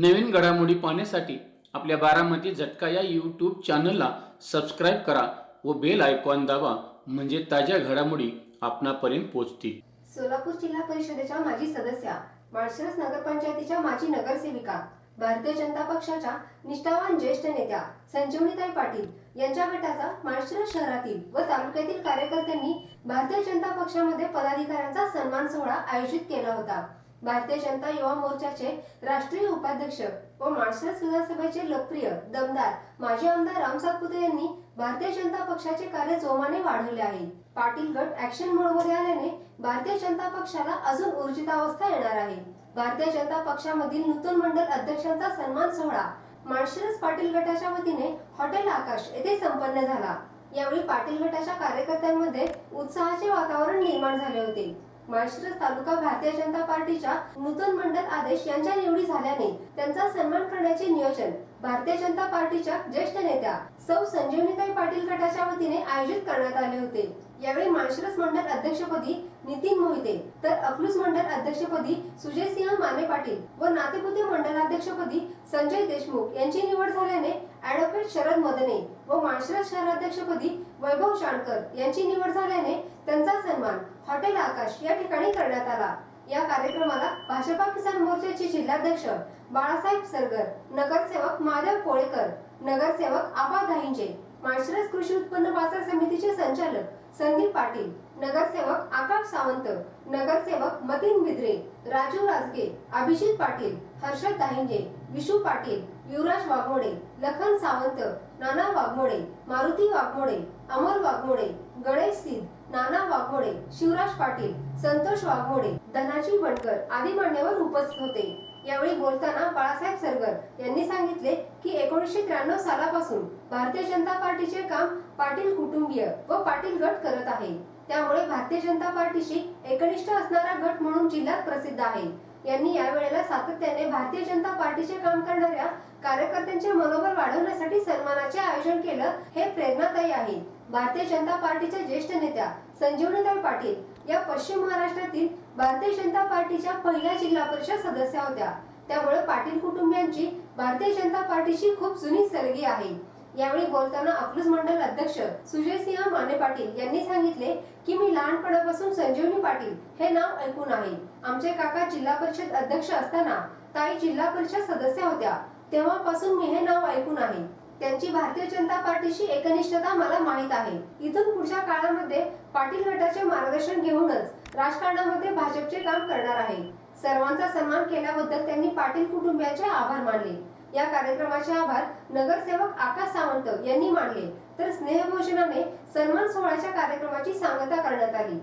नवीन घडामोडी पाहण्यासाठी आपल्या बारामती झटका या यूट्यूब चॅनलला सबस्क्राईब करा व बेल आयकॉन दाबा, म्हणजे ताज्या घडामोडी आपणापर्यंत पोहोचतील। सोलापूर जिल्हा परिषदेच्या माजी सदस्या, माळशिरस नगरपंचायतीच्या माजी नगरसेविका, भारतीय जनता पक्षाच्या निष्ठावान ज्येष्ठ नेत्या संजीवनीताई पाटील यांच्या गटाचा माळशिरस शहरातील व तालुक्यातील कार्यकर्त्यांनी भारतीय जनता पक्षामध्ये पदाधिकाऱ्यांचा सन्मान सोहळा आयोजित केला होता। भारतीय जनता युवा मोर्चाचे राष्ट्रीय उपाध्यक्ष व माळशिरस विधानसभेचे लोकप्रिय दमदार माजी आमदार राम सातपुते यांनी भारतीय जनता पक्षाचे कार्य जोमाने वाढवले आहे। पाटील गट ऍक्शन मोड मध्ये आल्याने भारतीय जनता पक्षाला अजून ऊर्जितावस्था येणार आहे। भारतीय जनता पक्षामधील नूतन मंडल अध्यक्षांचा सन्मान सोहळा माळशिरस पाटील गटाच्या वतीने हॉटेल आकाश येथे संपन्न झाला। यावेळी पाटील गटाच्या कार्यकर्त्यांमध्ये उत्साहाचे वातावरण निर्माण झाले होते। माळशिरस तालुका भारतीय जनता पार्टीच्या नूतन मंडल आदेश यांच्या निवडी झाल्याने त्यांचा सन्मान करण्याचे नियोजन भारतीय जनता पार्टीच्या ज्येष्ठ नेत्या सौ संजीवनीताई पाटील गटाच्या वतीने आयोजित करण्यात आले होते। यावेळी माळशिरस मंडल अध्यक्षपदी नितीन मोहिते तर अकलूज मंडल अध्यक्षपदी सुजयसिंह माने पाटील व नातेपुते मंडलाध्यक्षपदी संजय देशमुख यांची निवड झाल्याने ॲडव्होकेट शरद मदने व माळशिरस शहराध्यक्षपदी वैभव शाणकर यांची निवड झाल्याने त्यांचा सन्मान हॉटेल आकाश या ठिकाणी करण्यात आला। या कार्यक्रमाला भाजपा किसान मोर्चाचे जिल्हाध्यक्ष बाळासाहेब सरगर, नगरसेवक महादेव कोळेकर, नगरसेवक आबा दाहिंजे, माळशिरस कृषी उत्पन्न बाजार समितीचे संचालक संदीप पाटील, नगरसेवक आकाश सावंत, नगरसेवक मतीन बिद्रे, राजू राजगे, अभिजित पाटील, हर्षद दाहिंजे, विशू पाटील, युवराज वाघमोडे, लखन सावंत, नाना वाघमोडे, मारुती वाघमोडे, अमोल वाघमोडे, गणेश सिद्ध, नाना वाघमोडे, शिवराज पाटील, संतोष वाघमोडे, धनाजी बनकर आदी मान्यवर उपस्थित होते। यावेळी बोलताना बाळासाहेब सरगर यांनी सांगितले की 1993 सालापासून भारतीय जनता पार्टीचे काम पाटील कुटुंबीय व पाटील गट करत आहे। त्यामुळे भारतीय जनता पार्टीशी एकनिष्ठ असणारा गट म्हणून जिल्ह्यात प्रसिद्ध आहे। यांनी यावेळेला सातत्याने भारतीय जनता पार्टीचे काम करणाऱ्या कार्यकर्त्यांचे मनोबल वाढवण्यासाठी सन्मानाचे आयोजन केलं, हे प्रेरणादायी आहे। भारतीय जनता पार्टीच्या ज्येष्ठ नेत्या संजीवनीताई पाटील या पश्चिम महाराष्ट्रातील भारतीय जनता पार्टीच्या पहिल्या जिल्हा परिषद सदस्या होत्या। त्यामुळे पाटील कुटुंबियांची भारतीय जनता पार्टीशी खूप जुनी सलगी आहे। यावेळी बोलताना अकलूज मंडल अध्यक्ष सुजयसिंह माने पाटील यांनी सांगितले की मी लहानपणापासून संजीवनी पाटील हे नाव ऐकून आहे। आमचे काका जिल्हा परिषद अध्यक्ष असताना ताई जिल्हा परिषद सदस्य होत्या, तेव्हापासून मी हे नाव ऐकून आहे। त्यांची भारतीय जनता पार्टीशी एकनिष्ठता मला माहित आहे। इथून पुढच्या काळामध्ये पाटील गटाचे मार्गदर्शन घेऊनच राजकारणामध्ये भाजपचे काम करणार आहे। सर्वांचा सन्मान केल्याबद्दल त्यांनी पाटील कुटुंबियांचे आभार मानले। या कार्यक्रमाचे आभार नगरसेवक आकाश सावंत यांनी मानले, तर स्नेहभोजनाने सन्मान सोहळ्याच्या कार्यक्रमाची सांगता करण्यात आली।